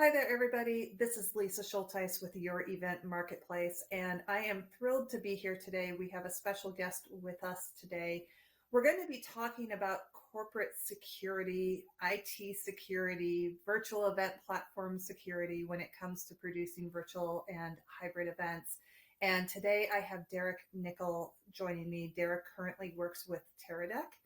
Hi there, everybody. This is Lisa Schulteis with YourEventMarketplace, and I am thrilled to be here today. We have a special guest with us today. We're going to be talking about corporate security, IT security, virtual event platform security when it comes to producing virtual and hybrid events. And today I have Derek Nickell joining me. Derek currently works with Teradek,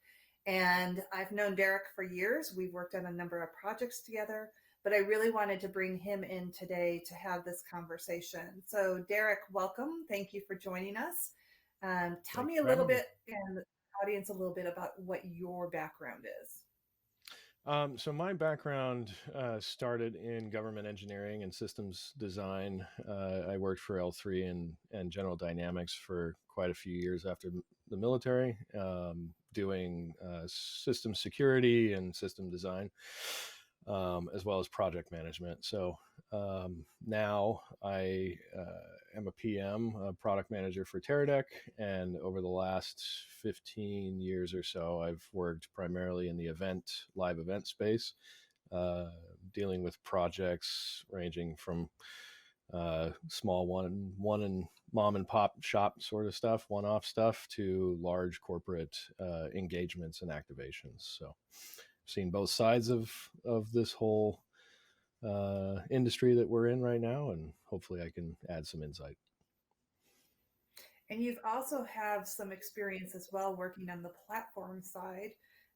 and I've known Derek for years. We've worked on a number of projects together, but I really wanted to bring him in today to have this conversation. So Derek, welcome. Thank you for joining us. Tell Thanks me a for little having me. bit, and the audience a little bit about what your background is. So my background started in government engineering and systems design. I worked for L3 and General Dynamics for quite a few years after the military, doing system security and system design, as well as project management. So now I am a PM, a product manager for Teradek, and over the last 15 years or so, I've worked primarily in the live event space, dealing with projects ranging from small one and mom and pop shop sort of stuff, one-off stuff, to large corporate engagements and activations. So I've seen both sides of this whole industry that we're in right now, and hopefully I can add some insight. And you've also have some experience as well working on the platform side.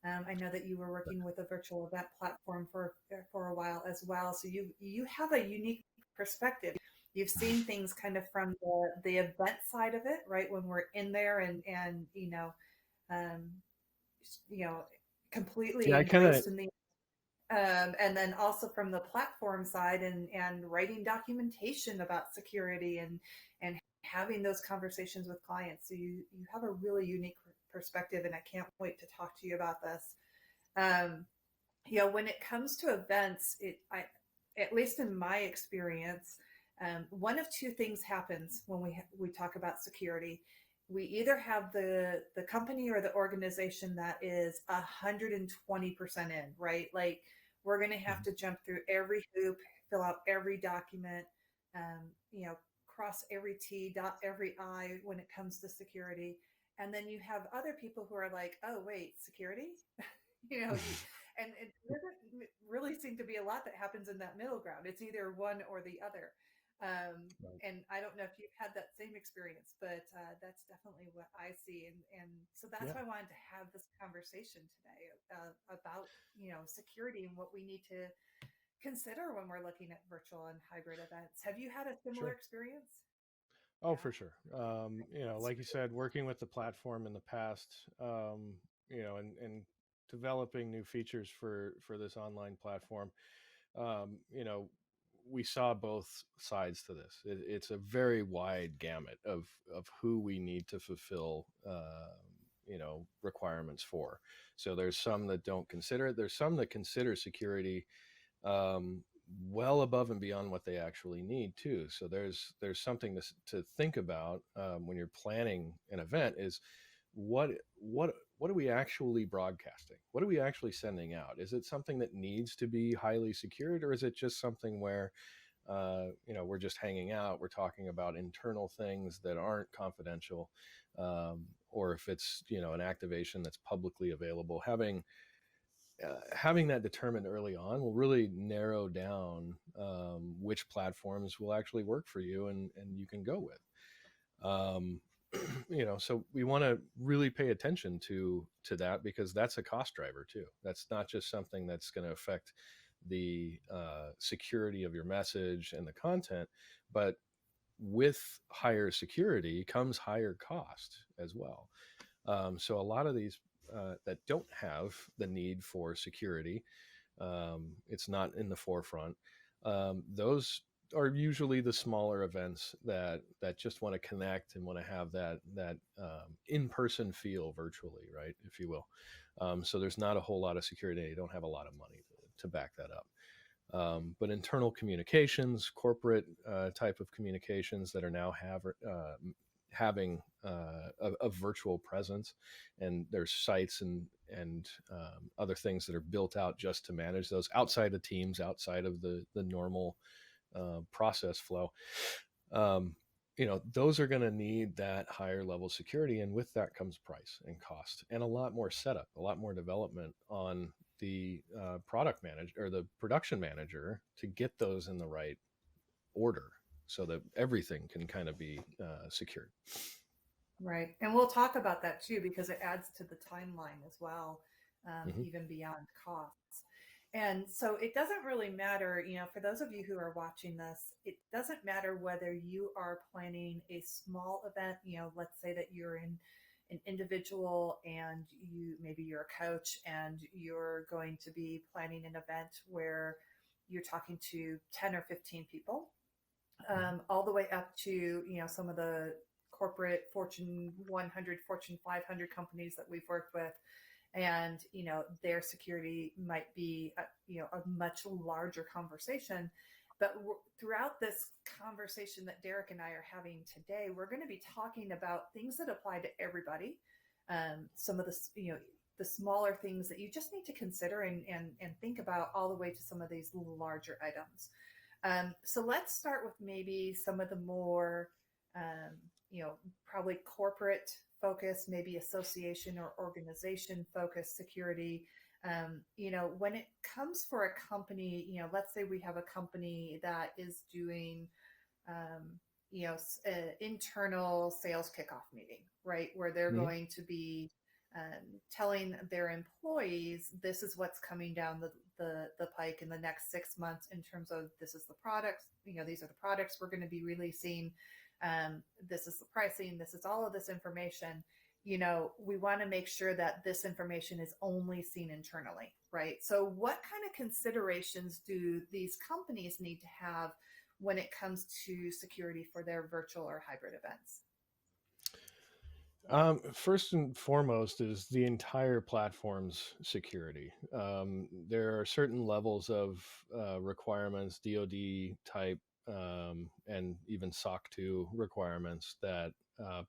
I know that you were working with a virtual event platform for a while as well. So you have a unique perspective. You've seen things kind of from the event side of it, right? When we're in there and um, you know, completely Yeah, I kind of engrossed in the and then also from the platform side and writing documentation about security and having those conversations with clients. So you have a really unique perspective, and I can't wait to talk to you about this. Um, when it comes to events, at least in my experience, one of two things happens when we talk about security. We either have the company or the organization that is 120% in, right? Like we're going to have to jump through every hoop, fill out every document, um, you know, cross every T, dot every I when it comes to security. And then you have other people who are like, oh, wait, security? you know, you, and it doesn't really seem to be a lot that happens in that middle ground. It's either one or the other. And I don't know if you've had that same experience, but that's definitely what I see. And so that's yeah, why I wanted to have this conversation today about, security and what we need to consider when we're looking at virtual and hybrid events. Have you had a similar sure. experience? Oh, Yeah. for sure. Like you said, working with the platform in the past, and developing new features for this online platform, um, you know, we saw both sides to this. It's a very wide gamut of who we need to fulfill, requirements for. So there's some that don't consider it. There's some that consider security um, well above and beyond what they actually need too. So there's something to think about when you're planning an event is what what are we actually broadcasting? What are we actually sending out? Is it something that needs to be highly secured, or is it just something where we're just hanging out, we're talking about internal things that aren't confidential, or if it's an activation that's publicly available? Having that determined early on will really narrow down which platforms will actually work for you and you can go with. Um, so we want to really pay attention to that, because that's a cost driver too. That's not just something that's going to affect the security of your message and the content, but with higher security comes higher cost as well. So a lot of these that don't have the need for security, it's not in the forefront. Those are usually the smaller events that just want to connect and want to have that in-person feel virtually, right, if you will. So there's not a whole lot of security. You don't have a lot of money to back that up. But internal communications, corporate type of communications that are now having a virtual presence, and there's sites and other things that are built out just to manage those outside of Teams, outside of the normal process flow. Um, those are going to need that higher level security, and with that comes price and cost, and a lot more setup, a lot more development on the product manager or the production manager to get those in the right order, so that everything can kind of be secured. Right. And we'll talk about that too, because it adds to the timeline as well, Mm-hmm. even beyond costs. And so it doesn't really matter, for those of you who are watching this, it doesn't matter whether you are planning a small event, let's say that you're an individual and maybe you're a coach and you're going to be planning an event where you're talking to 10 or 15 people, all the way up to some of the corporate Fortune 100, Fortune 500 companies that we've worked with, and their security might be a much larger conversation. But throughout this conversation that Derek and I are having today, we're going to be talking about things that apply to everybody. Some of the smaller things that you just need to consider and think about, all the way to some of these larger items. So let's start with maybe some of the more, um, probably corporate focus, maybe association or organization focused security. When it comes for a company, let's say we have a company that is doing, um, internal sales kickoff meeting, right? Where they're Mm-hmm. going to be telling their employees, this is what's coming down the pike in the next 6 months in terms of, this is the products, these are the products we're going to be releasing. This is the pricing. This is all of this information. We want to make sure that this information is only seen internally, right? So what kind of considerations do these companies need to have when it comes to security for their virtual or hybrid events? First and foremost is the entire platform's security. There are certain levels of requirements, DoD type, and even SOC 2 requirements that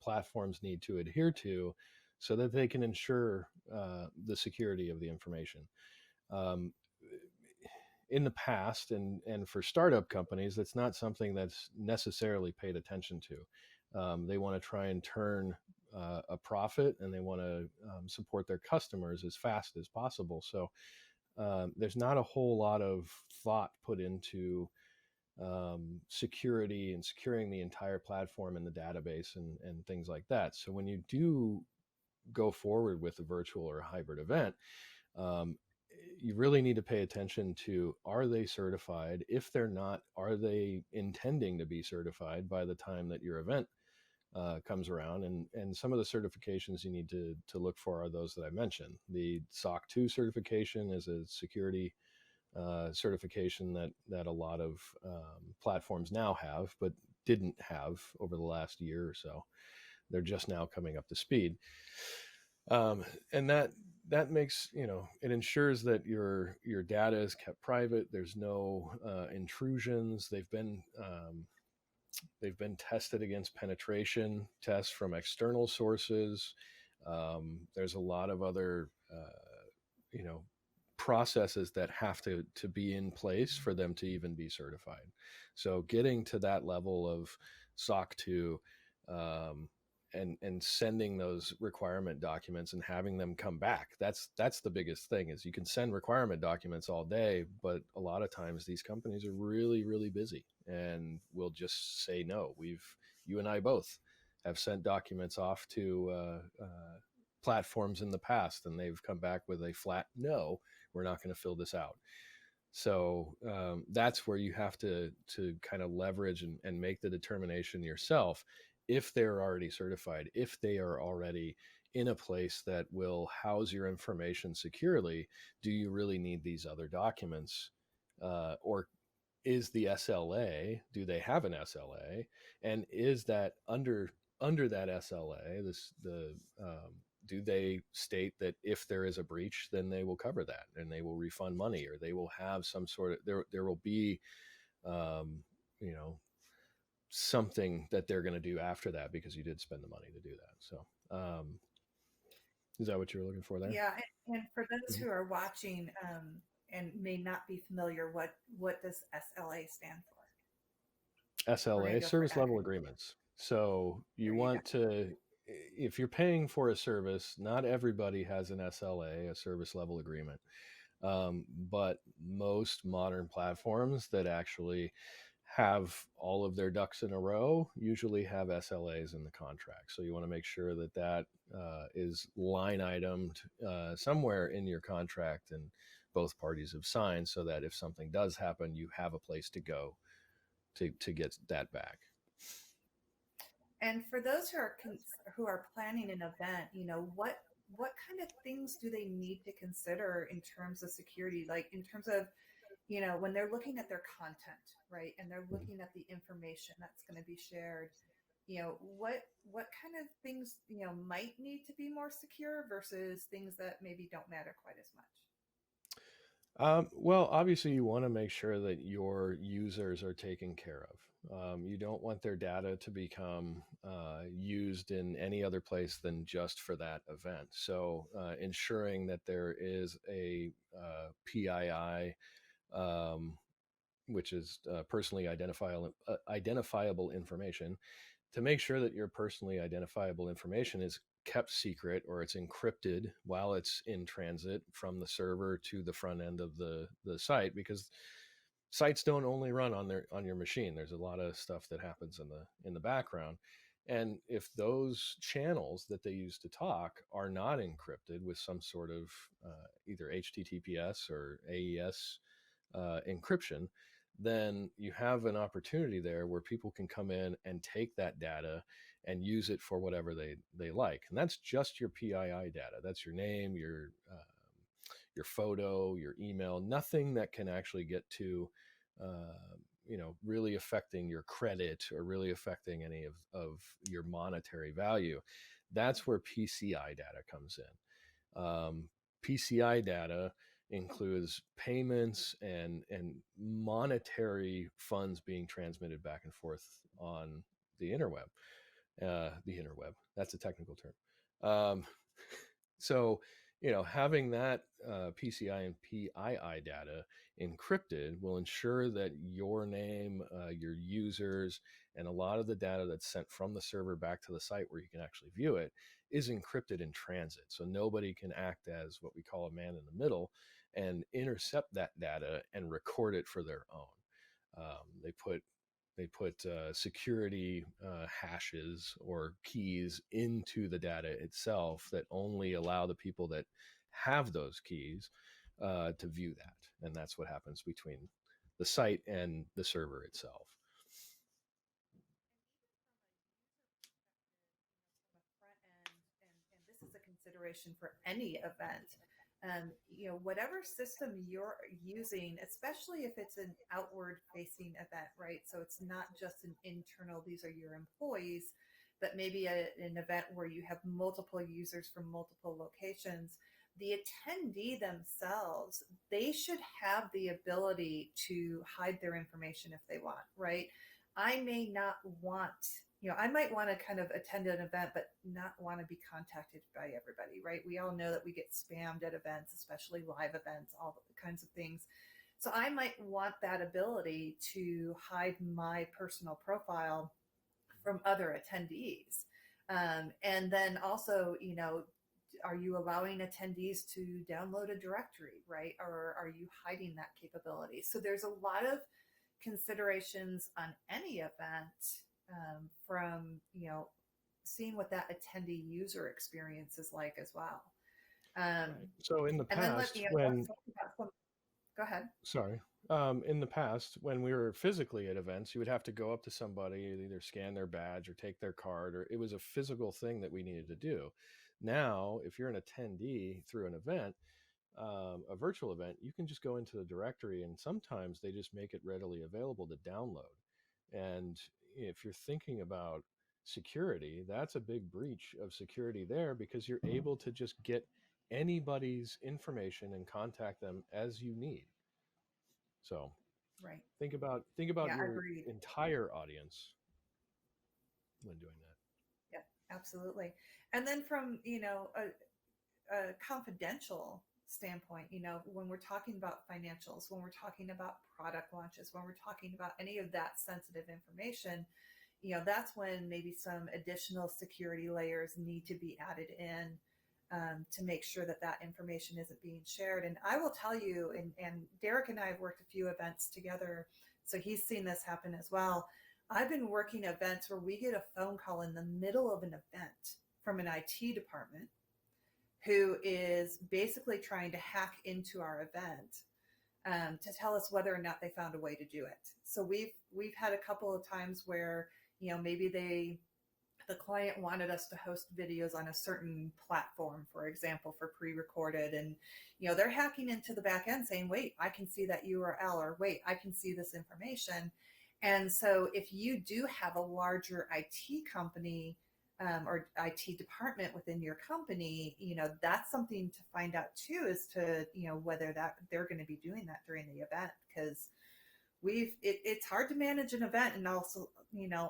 platforms need to adhere to, so that they can ensure the security of the information. Um, in the past, and for startup companies, that's not something that's necessarily paid attention to. They want to try and turn a profit, and they want to support their customers as fast as possible. So there's not a whole lot of thought put into security and securing the entire platform and the database and things like that. So when you do go forward with a virtual or a hybrid event, um, you really need to pay attention to, are they certified? If they're not, are they intending to be certified by the time that your event comes around? And some of the certifications you need to look for are those that I mentioned. The SOC 2 certification is a security certification that a lot of platforms now have, but didn't have over the last year or so. They're just now coming up to speed. And that makes, it ensures that your data is kept private. There's no intrusions. They've been tested against penetration tests from external sources. There's a lot of other you know processes that have to be in place for them to even be certified. So getting to that level of SOC 2, um, and sending those requirement documents and having them come back, that's the biggest thing. Is you can send requirement documents all day, but a lot of times these companies are really, really busy and will just say no. You and I both have sent documents off to platforms in the past, and they've come back with a flat no, we're not going to fill this out. So that's where you have to kind of leverage and make the determination yourself, if they're already certified, if they are already in a place that will house your information securely. Do you really need these other documents, or is the SLA? Do they have an SLA? And is that under that SLA? Do they state that if there is a breach, then they will cover that and they will refund money, or they will have some sort of, there will be, um, you know something that they're going to do after that because you did spend the money to do that. So, is that what you're looking for there? Yeah, and for those Mhm. who are watching and may not be familiar, what does SLA stand for? We're going SLA, to go for service level acronyms. agreements. So you There you go. want to, if you're paying for a service, not everybody has an SLA, a service level agreement. But most modern platforms that actually have all of their ducks in a row usually have SLAs in the contract. So you want to make sure that that is line itemed somewhere in your contract and both parties have signed so that if something does happen, you have a place to go to get that back. And for those who are planning an event, what kind of things do they need to consider in terms of security, like in terms of when they're looking at their content, right, and they're Mhm. looking at the information that's going to be shared, what kind of things might need to be more secure versus things that maybe don't matter quite as much. Well, obviously, you want to make sure that your users are taken care of. You don't want their data to become used in any other place than just for that event. So, ensuring that there is a PII, um, which is identifiable information, to make sure that your personally identifiable information is kept secret or it's encrypted while it's in transit from the server to the front end of the site, because sites don't only run on your machine. There's a lot of stuff that happens in the background, and if those channels that they use to talk are not encrypted with some sort of either HTTPS or AES encryption, then you have an opportunity there where people can come in and take that data and use it for whatever they like. And that's just your PII data. That's your name, your photo, your email, nothing that can actually get to, really affecting your credit or really affecting any of your monetary value. That's where PCI data comes in. PCI data includes payments and monetary funds being transmitted back and forth on the interweb. The interweb, that's a technical term. So, having that PCI and PII data encrypted will ensure that your name, your users, and a lot of the data that's sent from the server back to the site where you can actually view it is encrypted in transit. So nobody can act as what we call a man in the middle and intercept that data and record it for their own. They put security hashes or keys into the data itself that only allow the people that have those keys to view that, and that's what happens between the site and the server itself. From a front end, and this is a consideration for any event. Whatever system you're using, especially if it's an outward facing event, right? So it's not just an internal, these are your employees, but maybe an event where you have multiple users from multiple locations. The attendee themselves, they should have the ability to hide their information if they want, right? I may not want, I might want to kind of attend an event, but not want to be contacted by everybody, right? We all know that we get spammed at events, especially live events, all kinds of things. So I might want that ability to hide my personal profile from other attendees. And then also, are you allowing attendees to download a directory, right? Or are you hiding that capability? So there's a lot of considerations on any event, from seeing what that attendee user experience is like as well. Um, Right. So in the and then past, let's when talk about some. Go ahead. sorry, in the past when we were physically at events, you would have to go up to somebody and either scan their badge or take their card, or it was a physical thing that we needed to do. Now, if you're an attendee through an event, a virtual event, you can just go into the directory and sometimes they just make it readily available to download. And if you're thinking about security, that's a big breach of security there because you're able to just get anybody's information and contact them as you need. So Right. think about Yeah, your agreed. entire audience. when doing that. Yeah, absolutely. And then from, a confidential standpoint, when we're talking about financials, when we're talking about product launches, when we're talking about any of that sensitive information, that's when maybe some additional security layers need to be added in, to make sure that that information isn't being shared. And I will tell you, and Derek and I have worked a few events together, so he's seen this happen as well. I've been working events where we get a phone call in the middle of an event from an IT department who is basically trying to hack into our event, to tell us whether or not they found a way to do it. So we've had a couple of times where, maybe the client wanted us to host videos on a certain platform, for example, for pre-recorded, and they're hacking into the back end saying, wait, I can see that URL, or wait, I can see this information. And so if you do have a larger IT company, or IT department within your company, that's something to find out too, as to, whether that they're going to be doing that during the event. Because it's hard to manage an event and also,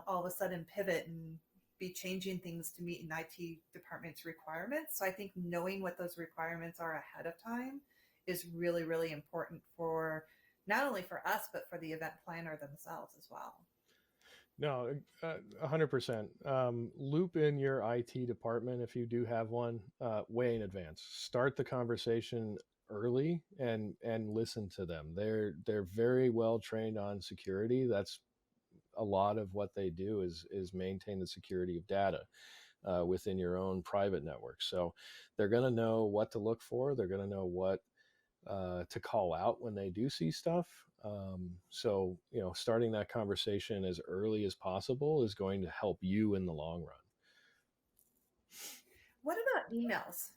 all of a sudden pivot and be changing things to meet an IT department's requirements. So I think knowing what those requirements are ahead of time is really, really important, for not only for us, but for the event planner themselves as well. No, 100%. Loop in your IT department if you do have one, way in advance. Start the conversation early and listen to them. They're very well trained on security. That's a lot of what they do is maintain the security of data within your own private network. So they're going to know what to look for. They're going to know what to call out when they do see stuff. So, starting that conversation as early as possible is going to help you in the long run. What about emails?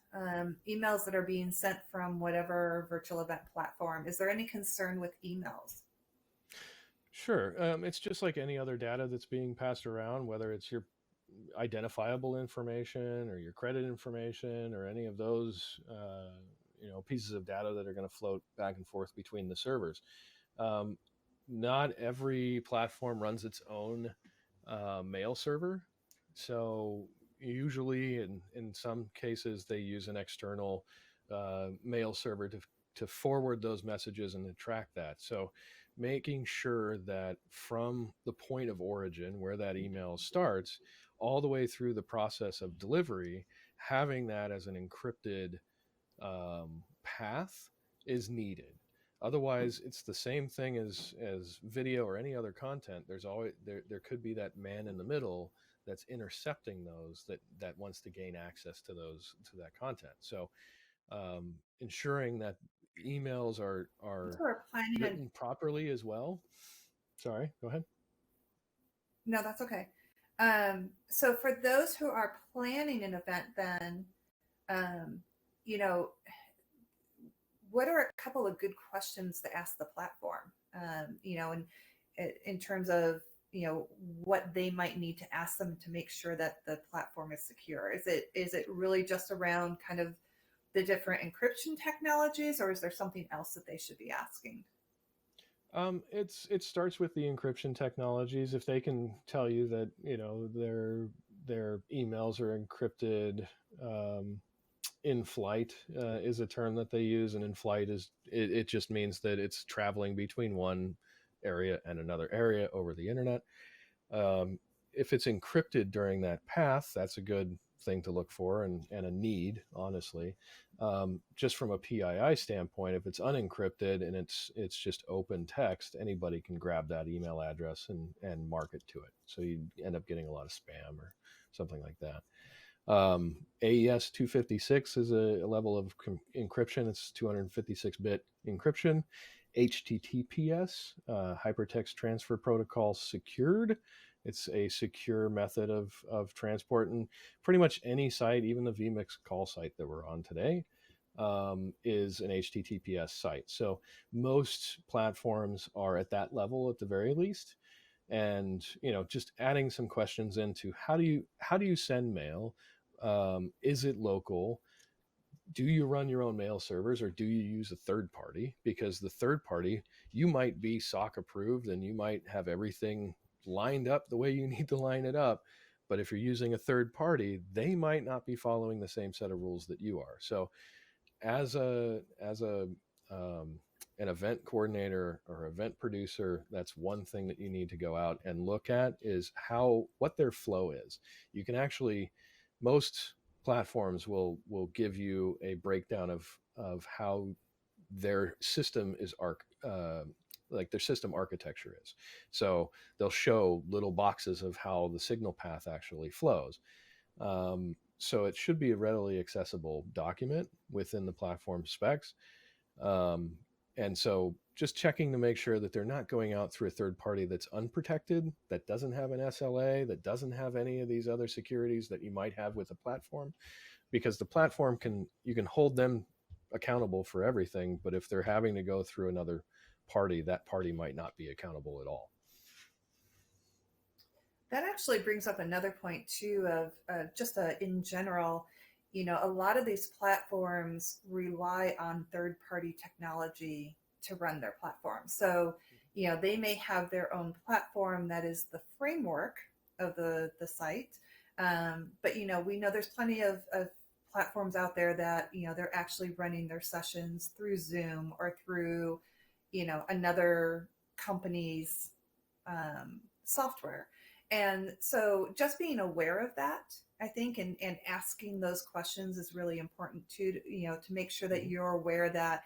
Emails that are being sent from whatever virtual event platform. Is there any concern with emails? Sure. It's just like any other data that's being passed around, whether it's your identifiable information or your credit information or any of those, pieces of data that are going to float back and forth between the servers. Um, Not every platform runs its own mail server. So usually, in some cases, they use an external mail server to forward those messages and to track that. So making sure that from the point of origin where that email starts all the way through the process of delivery, having that as an encrypted path is needed. Otherwise, it's the same thing as video or any other content. There's always there could be that man in the middle that's intercepting those that wants to gain access to that content. So ensuring that emails Those are who are planning an written properly as well. Sorry, go ahead. No, that's okay. So for those who are planning an event, then, um, you know, what are a couple of good questions to ask the platform? And in terms of, what they might need to ask them to make sure that the platform is secure. Is it really just around kind of the different encryption technologies, or is there something else that they should be asking? It starts with the encryption technologies. If they can tell you that their emails are encrypted, in flight is a term that they use, and in flight it just means that it's traveling between one area and another area over the internet. Um, if it's encrypted during that path, that's a good thing to look for and a need, honestly. Just from a PII standpoint, if it's unencrypted and it's just open text, anybody can grab that email address and market to it. So you end up getting a lot of spam or something like that. AES 256 is a level of encryption. It's 256-bit encryption. HTTPS, Hypertext Transfer Protocol Secured. It's a secure method of transport. And pretty much any site, even the vMix call site that we're on today, is an HTTPS site. So most platforms are at that level at the very least. And just adding some questions into how do you send mail? Is it local? Do you run your own mail servers or do you use a third party? Because the third party, you might be SOC approved and you might have everything lined up the way you need to line it up, But if you're using a third party, they might not be following the same set of rules that you are. So as a an event coordinator or event producer, that's one thing that you need to go out and look at, is what their flow is. You can actually, most platforms will give you a breakdown of how their system is like their system architecture is. So they'll show little boxes of how the signal path actually flows. So it should be a readily accessible document within the platform specs. Um, and so just checking to make sure that they're not going out through a third party that's unprotected, that doesn't have an SLA, that doesn't have any of these other securities that you might have with a platform, because the platform you can hold them accountable for everything, but if they're having to go through another party, that party might not be accountable at all. That actually brings up another point too of just in general, a lot of these platforms rely on third-party technology to run their platform. So, they may have their own platform that is the framework of the site. But, we know there's plenty of platforms out there that, they're actually running their sessions through Zoom or through, another company's software. And so just being aware of that, I think, and asking those questions is really important too, to make sure that you're aware that,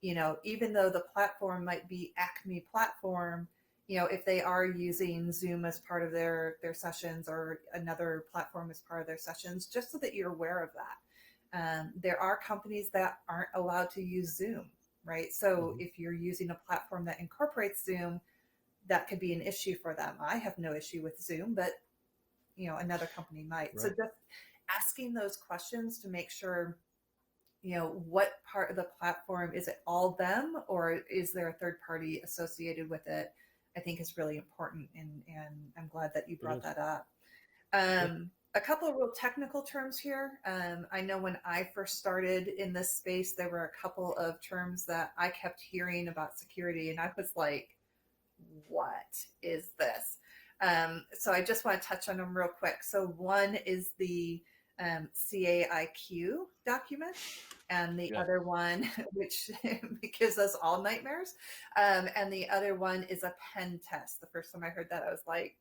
even though the platform might be Acme platform, if they are using Zoom as part of their sessions or another platform as part of their sessions, just so that you're aware of that. There are companies that aren't allowed to use Zoom, right? So if you're using a platform that incorporates Zoom, that could be an issue for them. I have no issue with Zoom, but another company might. Right. So just asking those questions to make sure, what part of the platform, is it all them or is there a third party associated with it, I think is really important. And I'm glad that you brought that up. A couple of real technical terms here. I know when I first started in this space, there were a couple of terms that I kept hearing about security, and I was like, what is this? So I just want to touch on them real quick. So one is the CAIQ document, and the other one, which gives us all nightmares, and the other one is a pen test. The first time I heard that, I was like,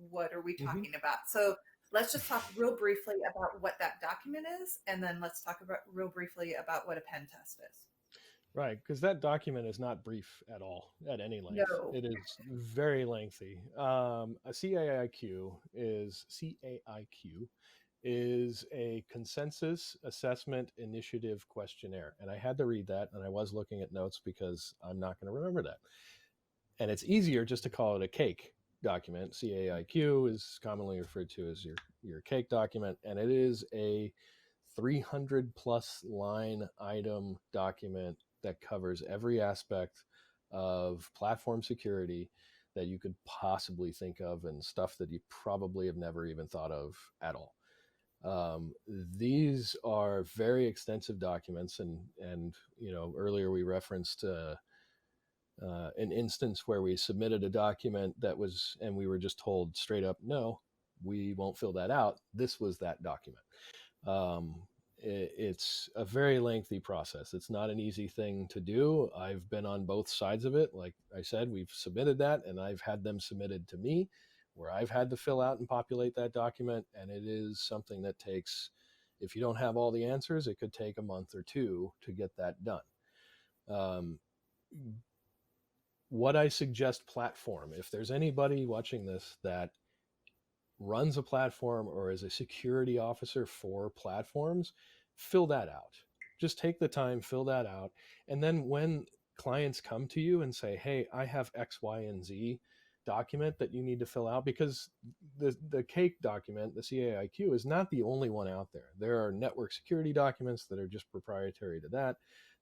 what are we talking about? So let's just talk real briefly about what that document is, and then let's talk about real briefly about what a pen test is. Right, because that document is not brief at all, at any length. No. It is very lengthy. A CAIQ is a consensus assessment initiative questionnaire. And I had to read that, and I was looking at notes because I'm not going to remember that. And it's easier just to call it a cake document. CAIQ is commonly referred to as your cake document, and it is a 300 plus line item document that covers every aspect of platform security that you could possibly think of, and stuff that you probably have never even thought of at all. These are very extensive documents, and earlier we referenced an instance where we submitted a document and we were just told straight up, no, we won't fill that out. This was that document. It's a very lengthy process. It's not an easy thing to do. I've been on both sides of it. Like I said, we've submitted that, and I've had them submitted to me where I've had to fill out and populate that document. And it is something that takes, if you don't have all the answers, it could take a month or two to get that done. What I suggest platform, if there's anybody watching this that runs a platform or is a security officer for platforms, fill that out. Just take the time, fill that out. And then when clients come to you and say, hey, I have X, Y, and Z document that you need to fill out, because the cake document, the CAIQ, is not the only one out there. There are network security documents that are just proprietary to that.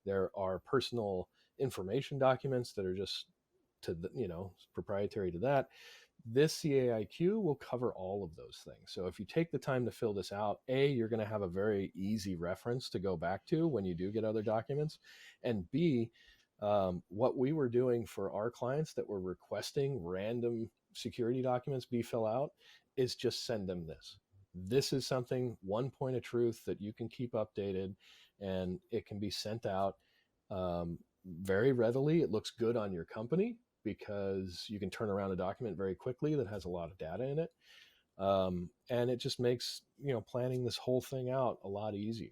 There are personal information documents that are just proprietary to that. This CAIQ will cover all of those things. So if you take the time to fill this out, A, you're going to have a very easy reference to go back to when you do get other documents. And B, what we were doing for our clients that were requesting random security documents be filled out is just send them this. This is something, one point of truth that you can keep updated, and it can be sent out very readily. It looks good on your company because you can turn around a document very quickly that has a lot of data in it. And it just makes, planning this whole thing out a lot easier,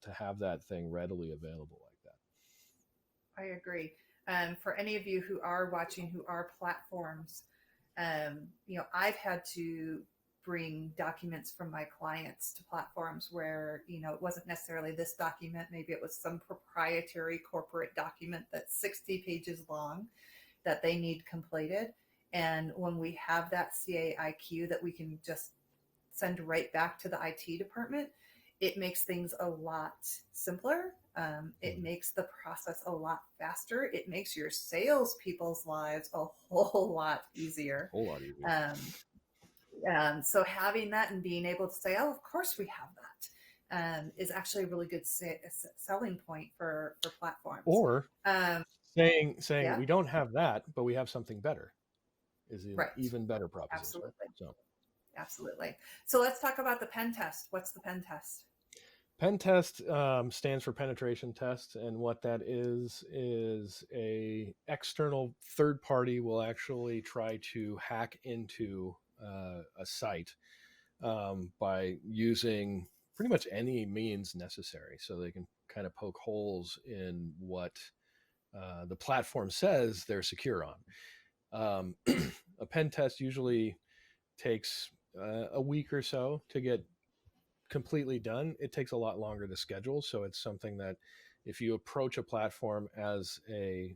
to have that thing readily available like that. I agree. For any of you who are watching, who are platforms, I've had to bring documents from my clients to platforms where, it wasn't necessarily this document. Maybe it was some proprietary corporate document that's 60 pages long that they need completed. And when we have that CAIQ that we can just send right back to the IT department, it makes things a lot simpler. It makes the process a lot faster. It makes your salespeople's lives a whole lot easier. A whole lot easier. So having that and being able to say, "Oh, of course we have that," is actually a really good selling point for platforms. Or saying Yeah, we don't have that, but we have something better, is an right. even better proposition. Absolutely. So, Absolutely. So let's talk about the pen test. What's the pen test? pen test stands for penetration test, and what that is a external third party will actually try to hack into a site by using pretty much any means necessary. So they can kind of poke holes in what the platform says they're secure on. A pen test usually takes a week or so to get completely done. It takes a lot longer to schedule. So it's something that if you approach a platform as a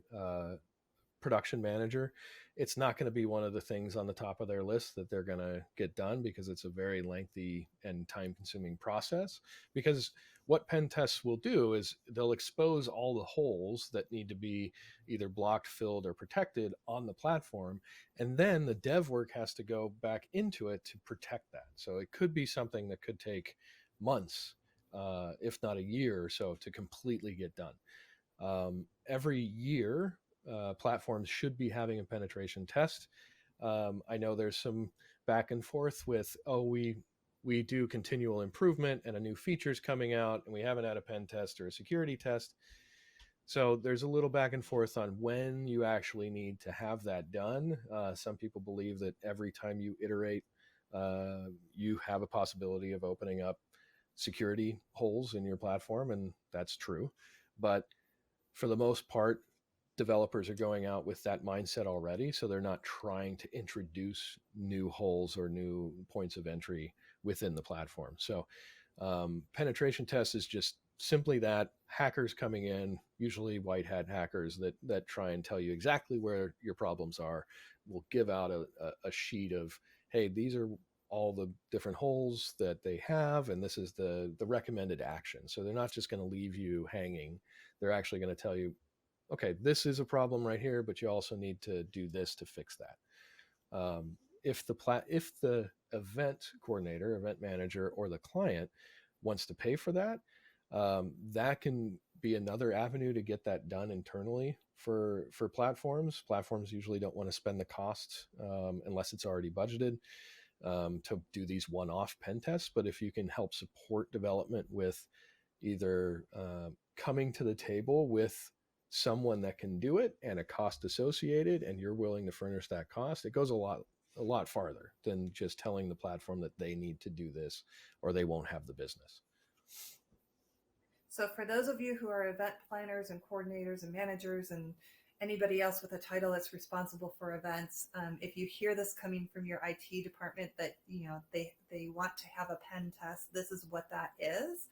production manager, it's not going to be one of the things on the top of their list that they're going to get done, because it's a very lengthy and time consuming process. Because what pen tests will do is they'll expose all the holes that need to be either blocked, filled, or protected on the platform. And then the dev work has to go back into it to protect that. So it could be something that could take months, if not a year or so, to completely get done. Every year, platforms should be having a penetration test. I know there's some back and forth with, we do continual improvement and a new feature's coming out and we haven't had a pen test or a security test. So there's a little back and forth on when you actually need to have that done. Some people believe that every time you iterate, you have a possibility of opening up security holes in your platform, and that's true. But for the most part, developers are going out with that mindset already, so they're not trying to introduce new holes or new points of entry within the platform. So penetration test is just simply that: hackers coming in, usually white hat hackers that try and tell you exactly where your problems are, will give out a sheet of, hey, these are all the different holes that they have, and this is the recommended action. So they're not just going to leave you hanging. They're actually going to tell you, okay, this is a problem right here, but you also need to do this to fix that. If the event coordinator, event manager, or the client wants to pay for that, that can be another avenue to get that done internally for platforms. Platforms usually don't want to spend the cost unless it's already budgeted to do these one-off pen tests. But if you can help support development with either coming to the table with someone that can do it and a cost associated, and you're willing to furnish that cost, it goes a lot farther than just telling the platform that they need to do this or they won't have the business. So for those of you who are event planners and coordinators and managers and anybody else with a title that's responsible for events, if you hear this coming from your IT department that they want to have a pen test, this is what that is.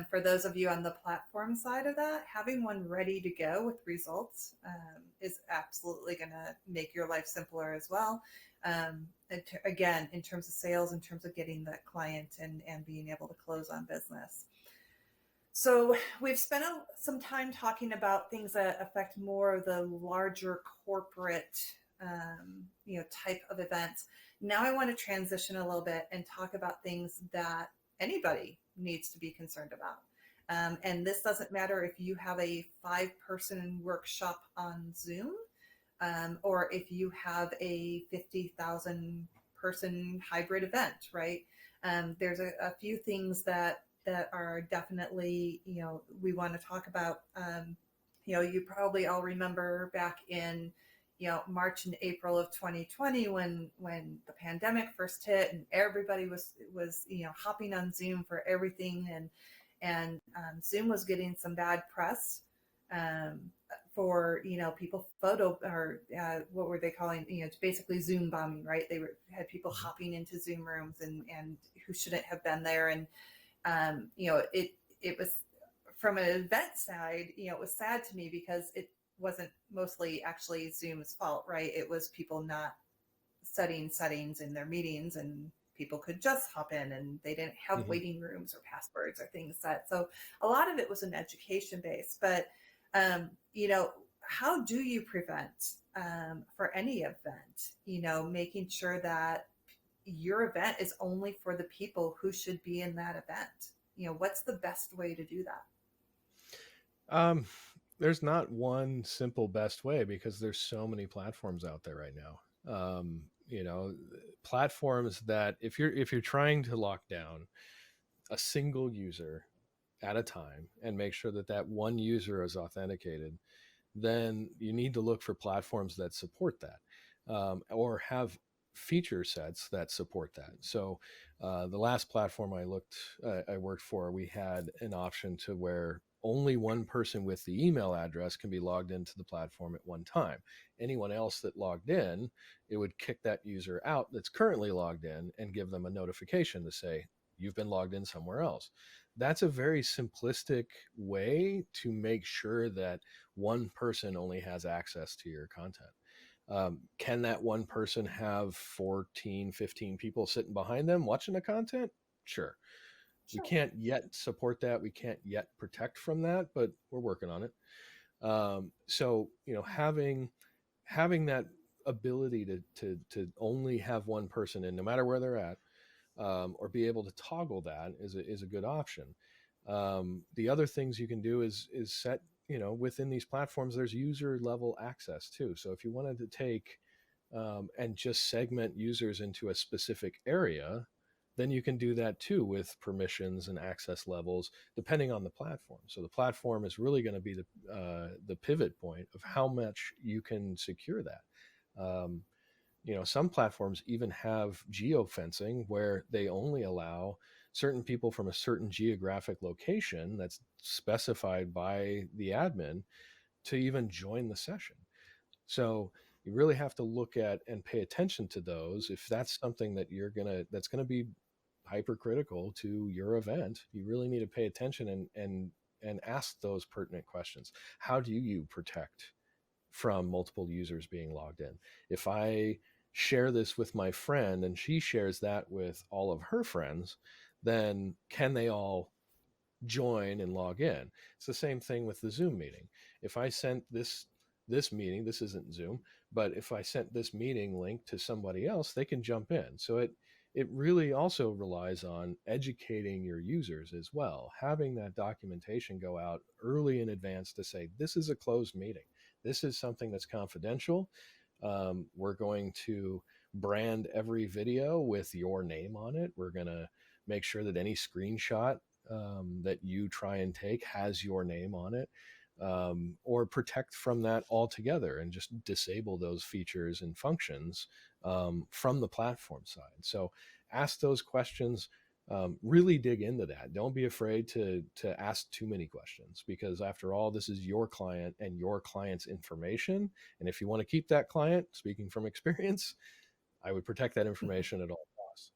For those of you on the platform side of that, having one ready to go with results is absolutely going to make your life simpler as well. Again, in terms of sales, in terms of getting that client and being able to close on business. So we've spent some time talking about things that affect more of the larger corporate, type of events. Now I want to transition a little bit and talk about things that anybody needs to be concerned about. And this doesn't matter if you have a 5-person workshop on Zoom, or if you have a 50,000 in-person hybrid event, right? There's a few things that are definitely, we want to talk about. You probably all remember back in, March and April of 2020 when the pandemic first hit and everybody was hopping on Zoom for everything, and Zoom was getting some bad press um, for people photo or what were they calling, it's basically Zoom bombing, right? Had people hopping into Zoom rooms and who shouldn't have been there, and it was from an event side, it was sad to me because it wasn't mostly actually Zoom's fault, right? It was people not setting settings in their meetings, and people could just hop in and they didn't have waiting rooms or passwords or things set. So a lot of it was an education base, but how do you prevent for any event, making sure that your event is only for the people who should be in that event? What's the best way to do that? There's not one simple best way because there's so many platforms out there right now. Platforms that if you're trying to lock down a single user at a time and make sure that that one user is authenticated, then you need to look for platforms that support that, or have feature sets that support that. So the last platform I worked for, we had an option to where only one person with the email address can be logged into the platform at one time. Anyone else that logged in, it would kick that user out that's currently logged in and give them a notification to say, you've been logged in somewhere else. That's a very simplistic way to make sure that one person only has access to your content. Can that one person have 14, 15 people sitting behind them watching the content? Sure. We Sure. can't yet support that. We can't yet protect from that, but we're working on it. So, having that ability to only have one person in, no matter where they're at, or be able to toggle that is a good option. The other things you can do is set, within these platforms, there's user level access too. So if you wanted to take and just segment users into a specific area, then you can do that too with permissions and access levels, depending on the platform. So the platform is really going to be the pivot point of how much you can secure that. Some platforms even have geofencing where they only allow certain people from a certain geographic location that's specified by the admin to even join the session. So you really have to look at and pay attention to those. If that's something that's gonna be hypercritical to your event, you really need to pay attention and ask those pertinent questions. How do you protect from multiple users being logged in? If I share this with my friend and she shares that with all of her friends, then can they all join and log in? It's the same thing with the Zoom meeting. If I sent this meeting, this isn't Zoom, but if I sent this meeting link to somebody else, they can jump in. So it really also relies on educating your users as well, having that documentation go out early in advance to say, this is a closed meeting. This is something that's confidential. We're going to brand every video with your name on it. We're going to make sure that any screenshot that you try and take has your name on it, or protect from that altogether and just disable those features and functions from the platform side. So ask those questions. Really dig into that. Don't be afraid to ask too many questions, because after all, this is your client and your client's information. And if you want to keep that client, speaking from experience, I would protect that information at all costs.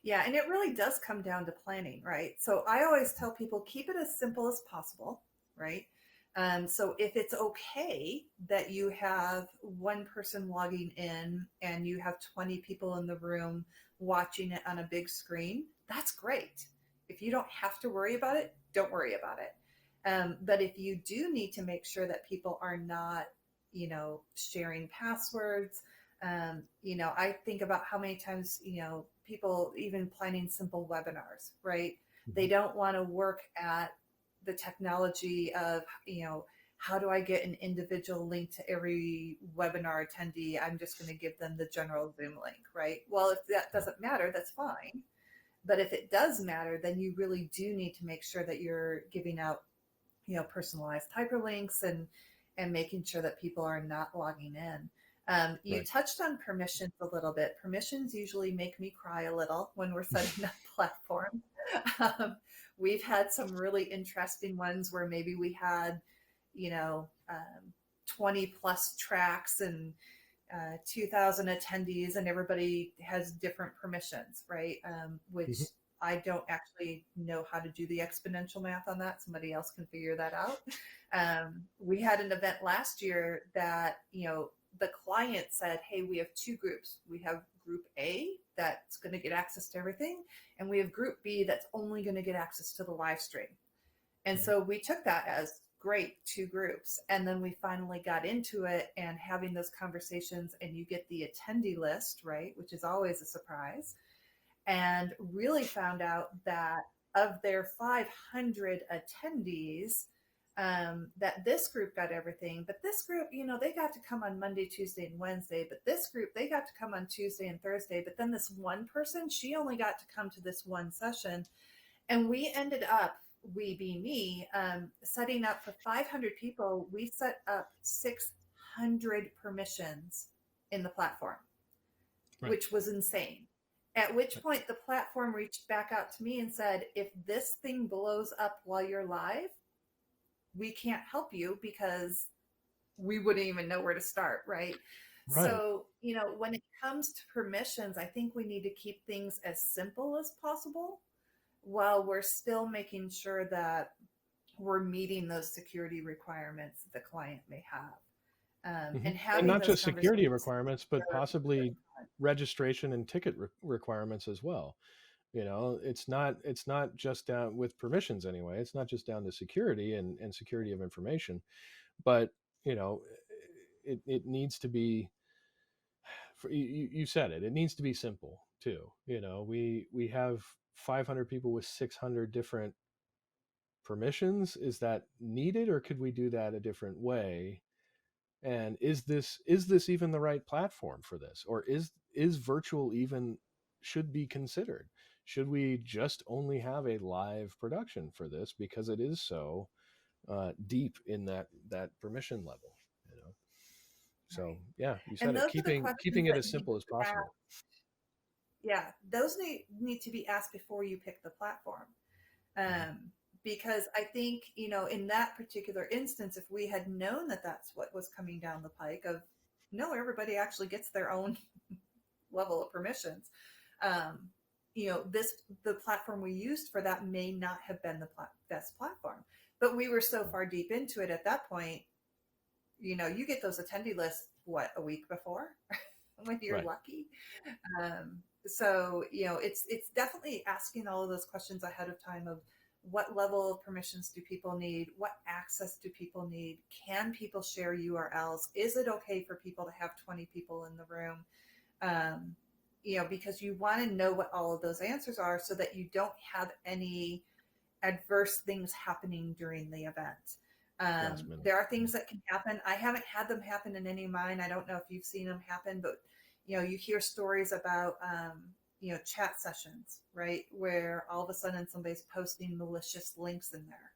Yeah, and it really does come down to planning, right? So I always tell people keep it as simple as possible, right? So if it's okay that you have one person logging in and you have 20 people in the room watching it on a big screen, that's great. If you don't have to worry about it, don't worry about it. But if you do need to make sure that people are not, sharing passwords, I think about how many times, people even planning simple webinars, right? They don't want to work at the technology of, how do I get an individual link to every webinar attendee? I'm just going to give them the general Zoom link, right? Well, if that doesn't matter, that's fine. But if it does matter, then you really do need to make sure that you're giving out, personalized hyperlinks and making sure that people are not logging in. You Right. touched on permissions a little bit. Permissions usually make me cry a little when we're setting up platforms. Um, we've had some really interesting ones where maybe we had, 20 plus tracks and 2,000 attendees, and everybody has different permissions, right? Which Mhm. I don't actually know how to do the exponential math on that. Somebody else can figure that out. We had an event last year that, the client said, hey, we have two groups. We have group A that's going to get access to everything, and we have group B that's only going to get access to the live stream. And Mhm. so we took that as great, two groups. And then we finally got into it and having those conversations, and you get the attendee list, right? Which is always a surprise. And really found out that of their 500 attendees, that this group got everything, but this group, they got to come on Monday, Tuesday, and Wednesday. But this group, they got to come on Tuesday and Thursday. But then this one person, she only got to come to this one session. And we ended up, we being me, setting up for 500 people. We set up 600 permissions in the platform, Right. which was insane. At which Right. point the platform reached back out to me and said, if this thing blows up while you're live, we can't help you because we wouldn't even know where to start, right? Right. So, when it comes to permissions, I think we need to keep things as simple as possible while we're still making sure that we're meeting those security requirements the client may have. And And having not those just security conversations. requirements, but possibly registration and ticket requirements as well. It's not just down with permissions anyway. It's not just down to security and security of information, but you know, it needs to be. You said it. It needs to be simple too. We have 500 people with 600 different permissions. Is that needed, or could we do that a different way? And is this even the right platform for this, or is virtual even should be considered? Should we just only have a live production for this because it is so deep in that permission level? you know so Right. yeah, you said And it, those are the keeping questions it that as need simple as to be possible. asked. Yeah, those need to be asked before you pick the platform. Mhm. Um, because I think, in that particular instance, if we had known that that's what was coming down the pike of, no, everybody actually gets their own level of permissions. Um, the platform we used for that may not have been the best platform, but we were so far deep into it at that point. You get those attendee lists what, a week before, when you're Right. lucky. So it's definitely asking all of those questions ahead of time of what level of permissions do people need, what access do people need, can people share URLs, is it okay for people to have 20 people in the room? um, because you want to know what all of those answers are so that you don't have any adverse things happening during the event. Last minute. There are things that can happen. I haven't had them happen in any of mine. I don't know if you've seen them happen, but you hear stories about chat sessions, right, where all of a sudden somebody's posting malicious links in there,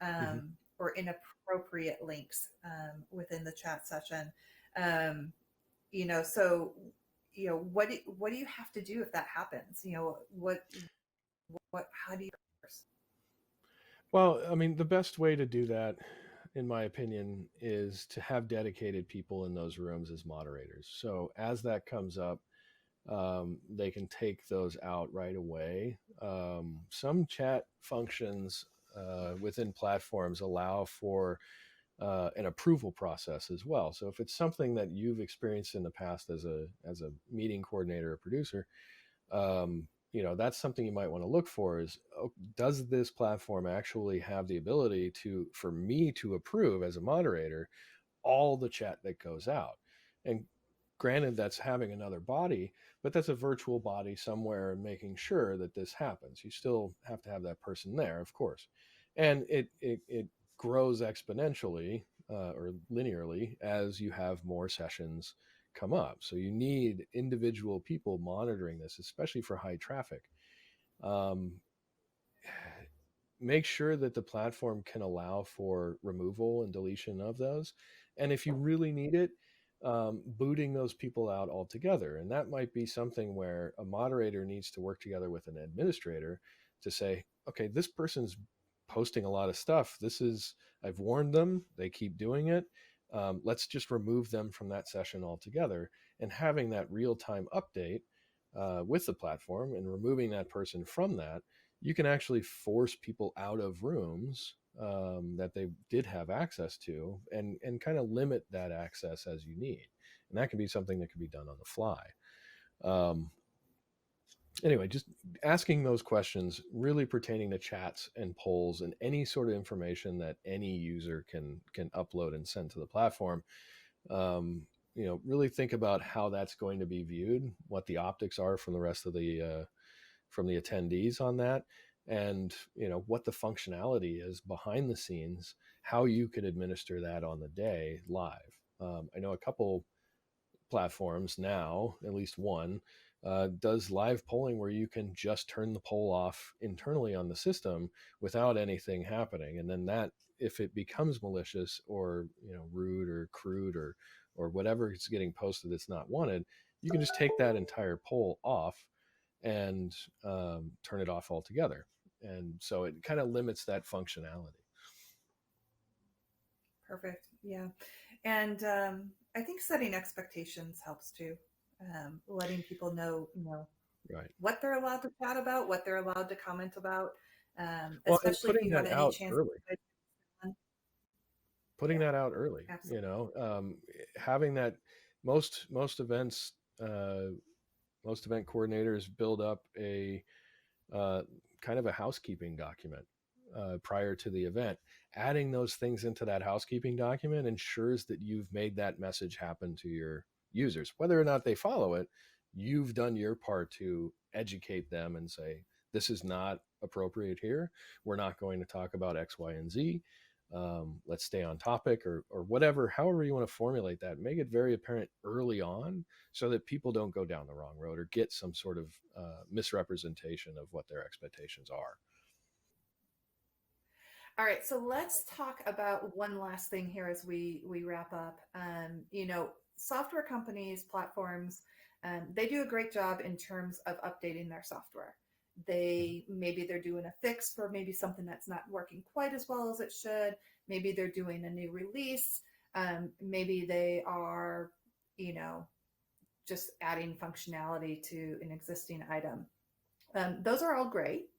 Hmm. or inappropriate links within the chat session. Um, so what do you have to do if that happens? What how do you? Well, I mean, the best way to do that, in my opinion, is to have dedicated people in those rooms as moderators. So as that comes up, they can take those out right away. Some chat functions within platforms allow for an approval process as well. So if it's something that you've experienced in the past as a meeting coordinator or producer, that's something you might want to look for is, oh, does this platform actually have the ability for me to approve as a moderator all the chat that goes out? And granted, that's having another body, but that's a virtual body somewhere and making sure that this happens. You still have to have that person there, of course. And it grows exponentially or linearly as you have more sessions come up. So you need individual people monitoring this, especially for high traffic. Um, Make sure that the platform can allow for removal and deletion of those. And if you really need it, booting those people out altogether. And that might be something where a moderator needs to work together with an administrator to say, okay, this person's posting a lot of stuff. I've warned them, they keep doing it. Let's just remove them from that session altogether. And having that real time update with the platform and removing that person from that, you can actually force people out of rooms that they did have access to, and kind of limit that access as you need. And that can be something that can be done on the fly. Um, anyway, just asking those questions really pertaining to chats and polls and any sort of information that any user can upload and send to the platform. Um, really think about how that's going to be viewed, what the optics are from the rest of the from the attendees on that, and what the functionality is behind the scenes, how you could administer that on the day live. I know a couple platforms now, at least one, does live polling where you can just turn the poll off internally on the system without anything happening, and then that, if it becomes malicious or rude or crude or whatever is getting posted that's not wanted, you can just take that entire poll off and turn it off altogether. And so it kind of limits that functionality. Perfect. Yeah. And I think setting expectations helps too. Letting people know, Right. what they're allowed to chat about, what they're allowed to comment about, Well, and especially if you have any chance. putting Yeah, that out early, absolutely. having that, most events, most event coordinators build up a uh, kind of a housekeeping document prior to the event. Adding those things into that housekeeping document ensures that you've made that message happen to your users. Whether or not they follow it, you've done your part to educate them and say, this is not appropriate here. We're not going to talk about X, Y, and Z. Let's stay on topic, or whatever, however you want to formulate that. Make it very apparent early on so that people don't go down the wrong road or get some sort of misrepresentation of what their expectations are. All right, so let's talk about one last thing here as we wrap up. Software companies, platforms, they do a great job in terms of updating their software. Maybe they're doing a fix for maybe something that's not working quite as well as it should. Maybe they're doing a new release. Maybe they are, you know, just adding functionality to an existing item. Those are all great,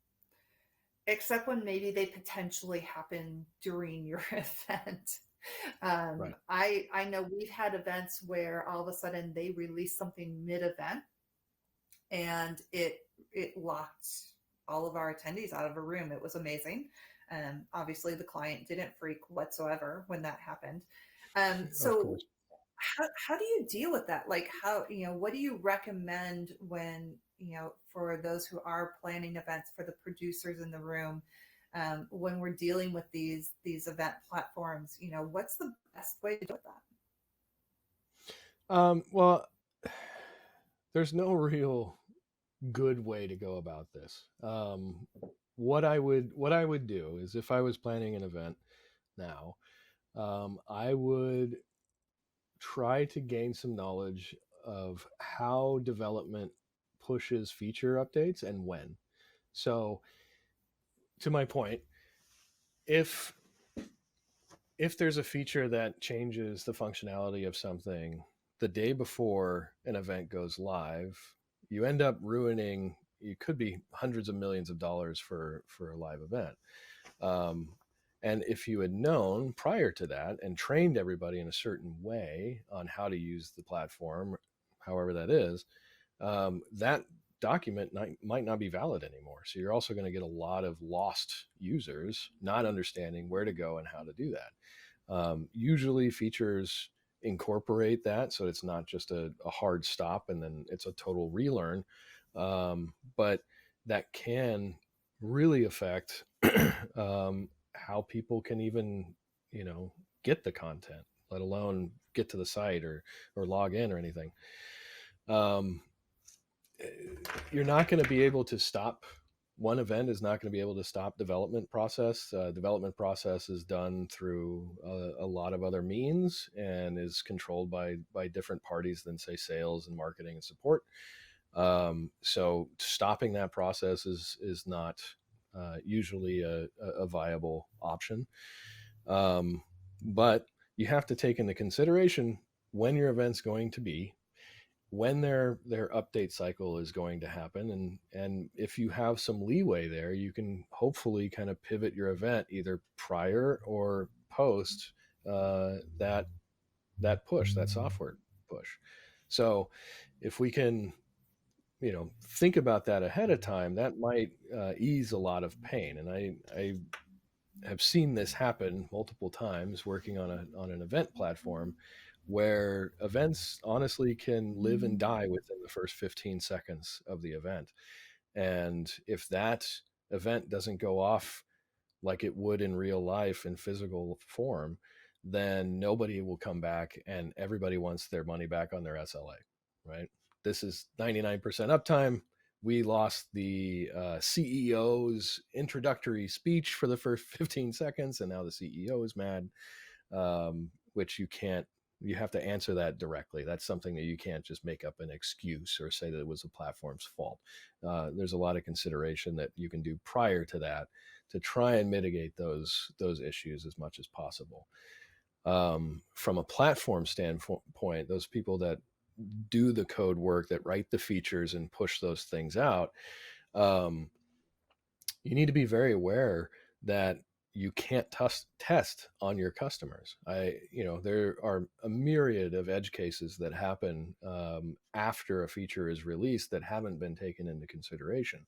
except when maybe they potentially happen during your event. Right. I know we've had events where all of a sudden they release something mid event, and it locked all of our attendees out of a room. It was amazing. Obviously, the client didn't freak whatsoever when that happened. Of So course. how do you deal with that? Like, what do you recommend when, for those who are planning events, for the producers in the room, when we're dealing with these event platforms, what's the best way to do that? Well, there's no real good way to go about this. What I would do is, if I was planning an event now, I would try to gain some knowledge of how development pushes feature updates and when. So, to my point, if if there's a feature that changes the functionality of something the day before an event goes live, you end up ruining, it could be hundreds of millions of dollars for a live event. Um, and if you had known prior to that and trained everybody in a certain way on how to use the platform, however that is, that document might not be valid anymore. So you're also going to get a lot of lost users not understanding where to go and how to do that. Usually features incorporate that, so it's not just a hard stop and then it's a total relearn. But that can really affect how people can even, you know, get the content, let alone get to the site or log in or anything. Um, you're not going to be able to stop one event is not going to be able to stop development process. Development process is done through a lot of other means and is controlled by different parties than say sales and marketing and support. So stopping that process is not usually a viable option. But you have to take into consideration when your event's going to be, when their update cycle is going to happen, and if you have some leeway there, you can hopefully kind of pivot your event either prior or post that push, that software push. So if we can think about that ahead of time, that might ease a lot of pain. And I have seen this happen multiple times working on an event platform where events honestly can live and die within the first 15 seconds of the event. And if that event doesn't go off like it would in real life in physical form, then nobody will come back and everybody wants their money back on their SLA, right? This is 99% uptime. We lost the CEO's introductory speech for the first 15 seconds, and now the CEO is mad, which you have to answer that directly. That's something that you can't just make up an excuse or say that it was the platform's fault. There's a lot of consideration that you can do prior to that to try and mitigate those issues as much as possible. From a platform standpoint, those people that do the code work, that write the features and push those things out, you need to be very aware that you can't test on your customers. There are a myriad of edge cases that happen after a feature is released that haven't been taken into consideration.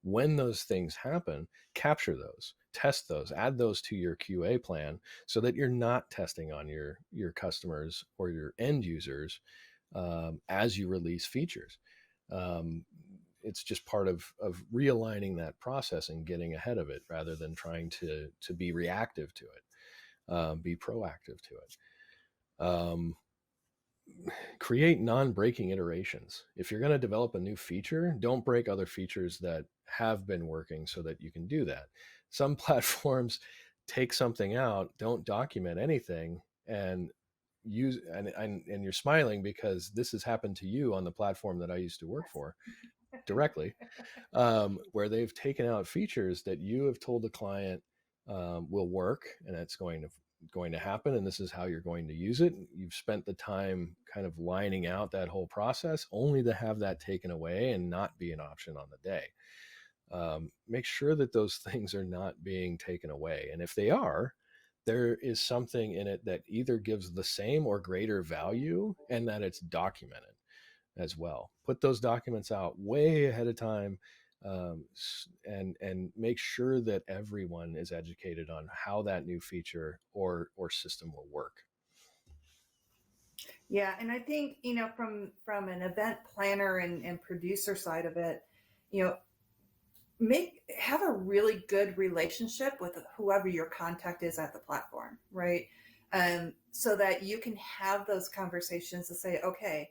When those things happen, capture those, test those, add those to your QA plan so that you're not testing on your customers or your end users as you release features. It's just part of realigning that process and getting ahead of it rather than trying to be reactive to it, be proactive to it. Create non-breaking iterations. If you're going to develop a new feature, don't break other features that have been working so that you can do that. Some platforms take something out, don't document anything, and and you're smiling because this has happened to you on the platform that I used to work for directly, where they've taken out features that you have told the client will work and it's going to happen, and this is how you're going to use it. You've spent the time kind of lining out that whole process only to have that taken away and not be an option on the day. Make sure that those things are not being taken away, and if they are, there is something in it that either gives the same or greater value and that it's documented as well. Put those documents out way ahead of time, and make sure that everyone is educated on how that new feature or system will work. Yeah, and I think from an event planner and producer side of it, you know, have a really good relationship with whoever your contact is at the platform, right? So that you can have those conversations to say, okay,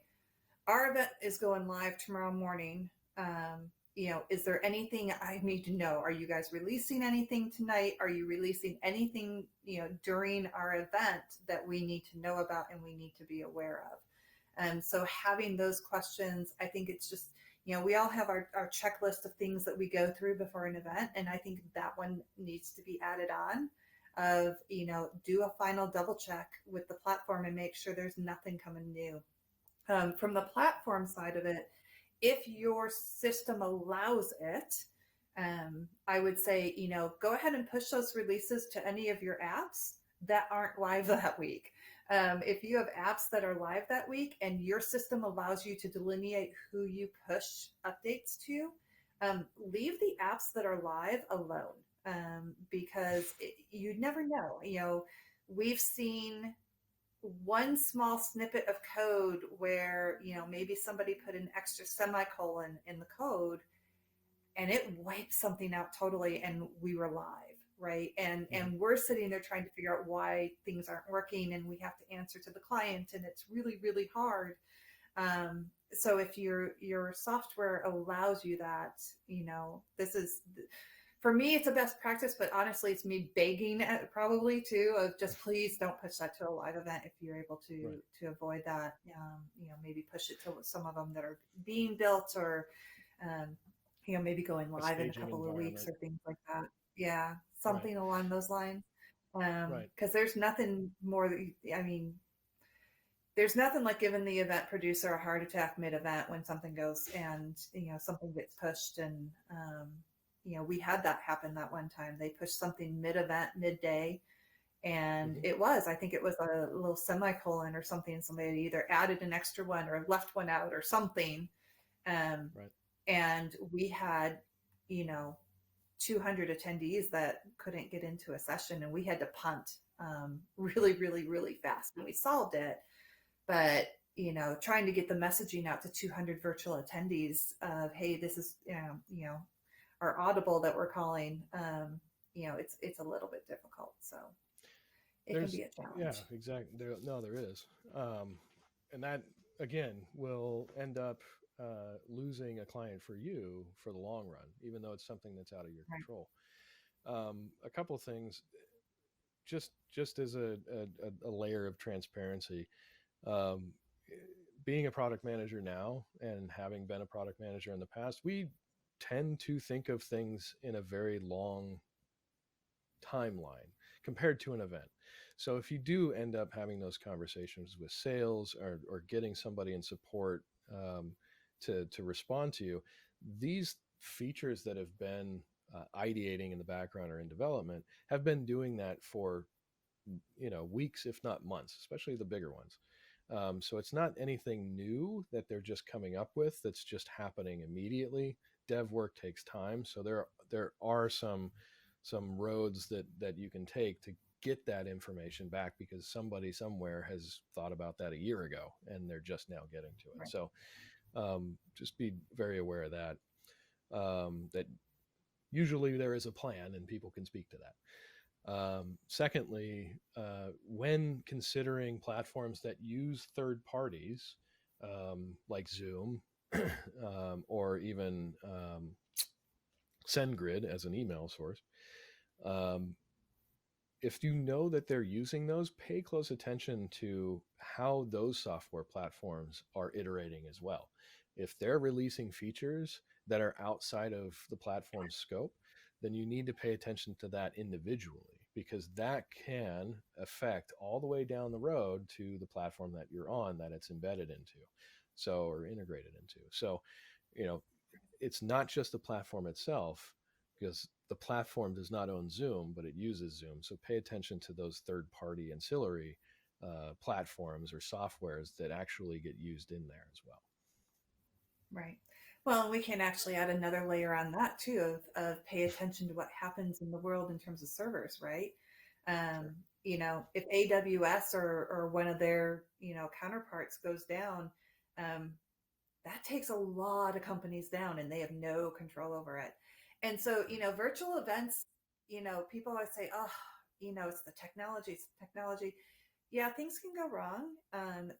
our event is going live tomorrow morning. Is there anything I need to know? Are you guys releasing anything tonight? Are you releasing anything, during our event that we need to know about and we need to be aware of? And so having those questions, I think it's just, we all have our checklist of things that we go through before an event. And I think that one needs to be added on of, do a final double check with the platform and make sure there's nothing coming new. From the platform side of it, if your system allows it, I would say, go ahead and push those releases to any of your apps that aren't live that week. If you have apps that are live that week and your system allows you to delineate who you push updates to, leave the apps that are live alone, because you never know. We've seen one small snippet of code where maybe somebody put an extra semicolon in the code and it wiped something out totally and we were live, right? Mhm. And we're sitting there trying to figure out why things aren't working, and we have to answer to the client, and it's really, really hard. So if your software allows you that, this is, for me, it's a best practice, but honestly, it's me begging at, probably too, of just please don't push that to a live event if you're able Right. to avoid that. Maybe push it to some of them that are being built, or um, maybe going A live in a staging couple of weeks environment. or things like that. Yeah, Right. something along those lines. Right. Because there's nothing more that I mean, there's nothing like giving the event producer a heart attack mid-event when something goes, and something gets pushed. And we had that happen that one time. They pushed something mid-event, midday, and Hmm. I think it was a little semicolon or something. Somebody either added an extra one or left one out or something. um, Right. and we had you know 200 attendees that couldn't get into a session, and we had to punt really, really, really fast, and we solved it. But trying to get the messaging out to 200 virtual attendees of, hey, this is our audible that we're calling, it's a little bit difficult, so it can There's be a yeah, challenge. exactly. There is, and that again will end up losing a client for you for the long run, even though it's something that's out of your Right. control. A couple of things, just as a layer of transparency. Um, Being a product manager now and having been a product manager in the past, we tend to think of things in a very long timeline compared to an event. So if you do end up having those conversations with sales, or getting somebody in support, to respond to you, these features that have been ideating in the background or in development have been doing that for weeks, if not months, especially the bigger ones. So it's not anything new that they're just coming up with that's just happening immediately. Dev work takes time, so there are some roads that you can take to get that information back, because somebody somewhere has thought about that a year ago and they're just now getting to it. Right. So just be very aware of that. That usually there is a plan and people can speak to that. Secondly, when considering platforms that use third parties, like Zoom, or even SendGrid as an email source, um, if you know that they're using those, pay close attention to how those software platforms are iterating as well. If they're releasing features that are outside of the platform's scope, then you need to pay attention to that individually, because that can affect all the way down the road to the platform that you're on, that it's embedded into, so, or integrated into. So, you know, it's not just the platform itself, because the platform does not own Zoom, but it uses Zoom. So pay attention to those third-party ancillary platforms or softwares that actually get used in there as well. Right. Well, we can actually add another layer on that too, of pay attention to what happens in the world in terms of servers, right? Sure. If AWS or one of their, counterparts goes down, um, that takes a lot of companies down, and they have no control over it. And so, Right. virtual events, people always say, oh, it's the technology. Yeah, things can go wrong.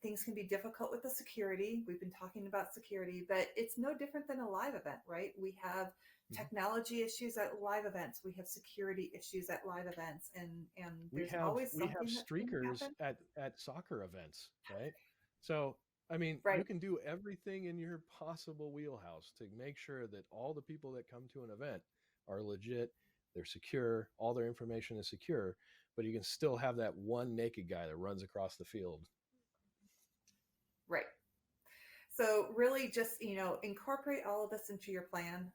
Things can be difficult with the security. We've been talking about security, but it's no different than a live event, right? We have Mhm. technology issues at live events. We have security issues at live events, and we there's have always we have something that's going to streakers happen. at soccer events, right? So I mean, you Right. can do everything in your possible wheelhouse to make sure that all the people that come to an event are legit, they're secure, all their information is secure, but you can still have that one naked guy that runs across the field. Right. So really just, incorporate all of this into your plan.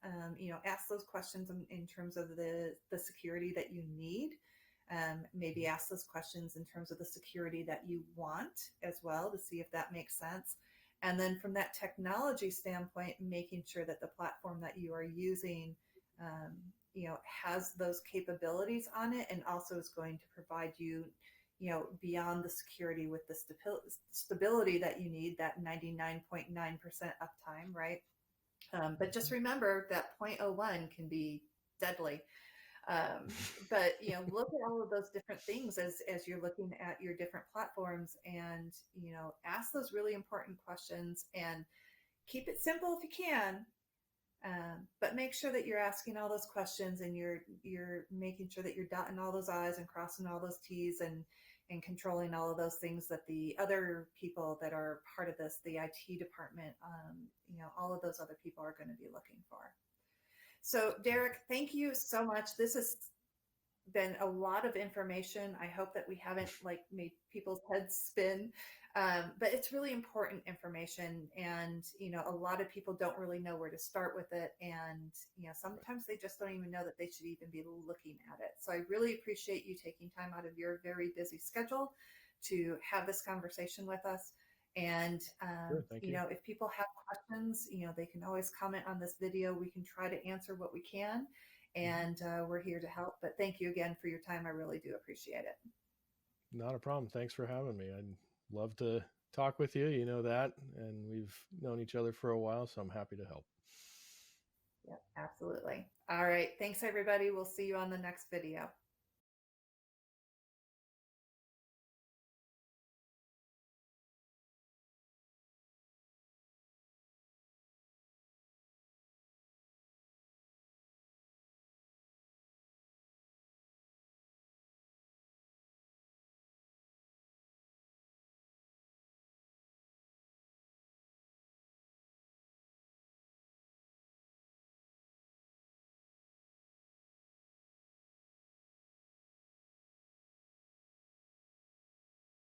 Ask those questions in terms of the security that you need. Maybe ask those questions in terms of the security that you want as well, to see if that makes sense. And then from that technology standpoint, making sure that the platform that you are using, has those capabilities on it, and also is going to provide you, beyond the security with the stability that you need, that 99.9% uptime, right? But just Mhm. remember that 0.01 can be deadly. Um, but look at all of those different things as you're looking at your different platforms, and ask those really important questions, and keep it simple if you can. But make sure that you're asking all those questions, and you're making sure that you're dotting all those I's and crossing all those T's, and controlling all of those things that the other people that are part of this, the IT department, all of those other people are going to be looking for. So Derek, thank you so much. This has been a lot of information. I hope that we haven't made people's heads spin, but it's really important information, and a lot of people don't really know where to start with it, and sometimes they just don't even know that they should even be looking at it. So I really appreciate you taking time out of your very busy schedule to have this conversation with us. And Sure, thank you. if people have questions, they can always comment on this video. We can try to answer what we can, Mhm. and we're here to help. But thank you again for your time. I really do appreciate it. Not a problem. Thanks for having me. I'd love to talk with you. You know that, and we've known each other for a while, so I'm happy to help. Yep, absolutely. All right. Thanks, everybody. We'll see you on the next video.